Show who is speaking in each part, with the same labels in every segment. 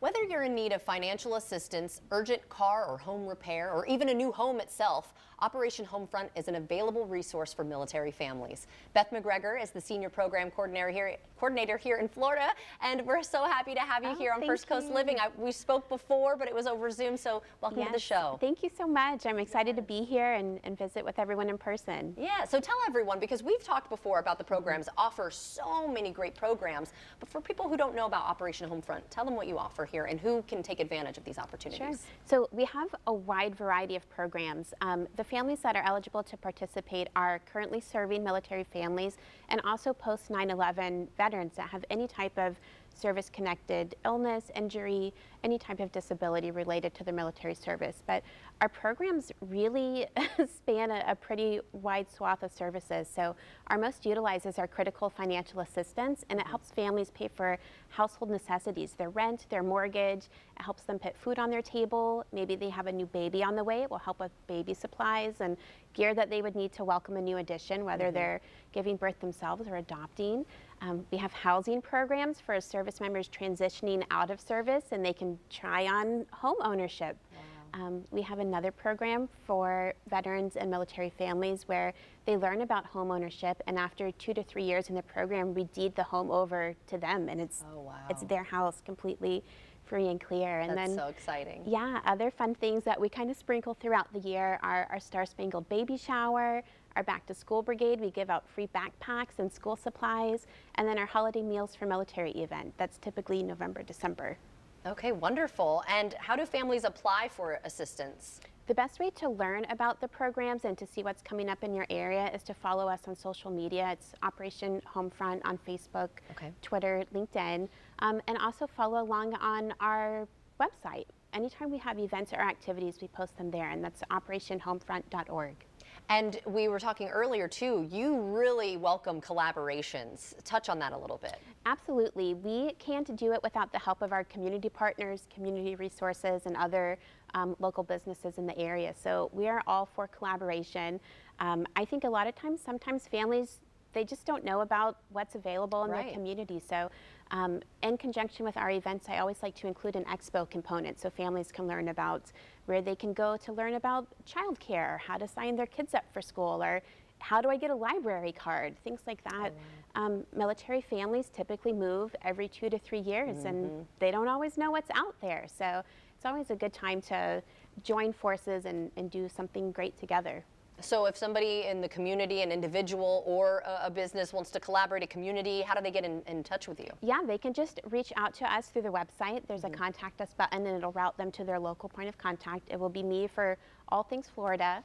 Speaker 1: Whether you're in need of financial assistance, urgent car or home repair, or even a new home itself, Operation Homefront is an available resource for military families. Beth McGregor is the Senior Program Coordinator here in Florida, and we're so happy to have you here on First Coast Living. We spoke before, but it was over Zoom, so welcome to the show.
Speaker 2: Thank you so much. I'm excited to be here and visit with everyone in person.
Speaker 1: Yeah, so tell everyone, because we've talked before about the programs, offer so many great programs, but for people who don't know about Operation Homefront, tell them what you offer here and who can take advantage of these opportunities.
Speaker 2: Sure. So we have a wide variety of programs. The families that are eligible to participate are currently serving military families and also post 9/11 veterans that have any type of service-connected illness, injury, any type of disability related to their military service. But our programs really span a pretty wide swath of services. So our most utilized is our critical financial assistance, and it helps families pay for household necessities, their rent, their mortgage. It helps them put food on their table. Maybe they have a new baby on the way. It will help with baby supplies and gear that they would need to welcome a new addition, whether they're giving birth themselves or adopting. We have housing programs for service members transitioning out of service, and they can try on home ownership. Wow. We have another program for veterans and military families where they learn about home ownership, and after 2 to 3 years in the program, we deed the home over to them, and it's their house completely free and clear. And
Speaker 1: That's
Speaker 2: then,
Speaker 1: so exciting.
Speaker 2: Yeah, other fun things that we kind of sprinkle throughout the year are our Star-Spangled Baby Shower, our Back to School Brigade. We give out free backpacks and school supplies, and then our Holiday Meals for Military event. That's typically November, December.
Speaker 1: Okay, wonderful. And how do families apply for assistance?
Speaker 2: The best way to learn about the programs and to see what's coming up in your area is to follow us on social media. It's Operation Homefront on Facebook, Twitter, LinkedIn, and also follow along on our website. Anytime we have events or activities, we post them there, and that's operationhomefront.org.
Speaker 1: And we were talking earlier too, you really welcome collaborations. Touch on that a little bit.
Speaker 2: Absolutely. We can't do it without the help of our community partners, community resources, and other local businesses in the area. So we are all for collaboration. I think a lot of times, sometimes families, they just don't know about what's available in their community. So in conjunction with our events, I always like to include an expo component so families can learn about where they can go to learn about childcare, how to sign their kids up for school, or how do I get a library card, things like that. Military families typically move every 2 to 3 years, and they don't always know what's out there. So it's always a good time to join forces and do something great together.
Speaker 1: So if somebody in the community, an individual or a business wants to collaborate, a community, how do they get in touch with you?
Speaker 2: Yeah, they can just reach out to us through the website. There's a contact us button, and it'll route them to their local point of contact. It will be me for all things Florida.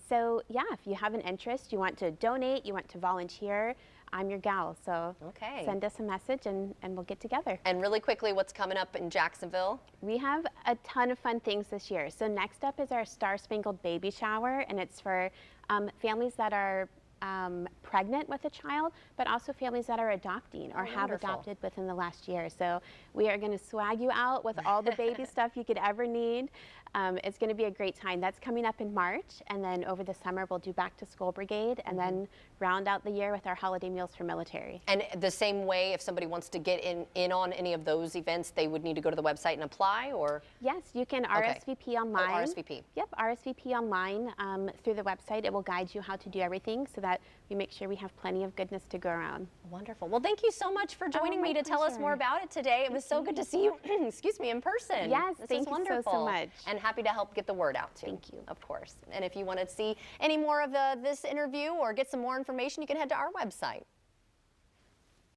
Speaker 2: So yeah, if you have an interest, you want to donate, you want to volunteer, I'm your gal. So send us a message and we'll get together.
Speaker 1: And really quickly, what's coming up in Jacksonville?
Speaker 2: We have a ton of fun things this year. So next up is our Star-Spangled Baby Shower, and it's for families that are pregnant with a child, but also families that are adopting or have adopted within the last year. So we are going to swag you out with all the baby stuff you could ever need. It's going to be a great time. That's coming up in March, and then over the summer we'll do Back to School Brigade, and then round out the year with our Holiday Meals for Military.
Speaker 1: And the same way, if somebody wants to get in on any of those events, they would need to go to the website and apply, or?
Speaker 2: Yes, you can RSVP online.
Speaker 1: Oh, RSVP.
Speaker 2: Yep, RSVP online through the website. It will guide you how to do everything so that we make sure we have plenty of goodness to go around.
Speaker 1: Wonderful. Well, thank you so much for joining me to tell us more about it today. It was so good to see you, excuse me, in person.
Speaker 2: Yes,
Speaker 1: thank
Speaker 2: you so much.
Speaker 1: And happy to help get the word out too.
Speaker 2: Thank you.
Speaker 1: Of course. And if you want to see any more of this interview or get some more information, you can head to our website.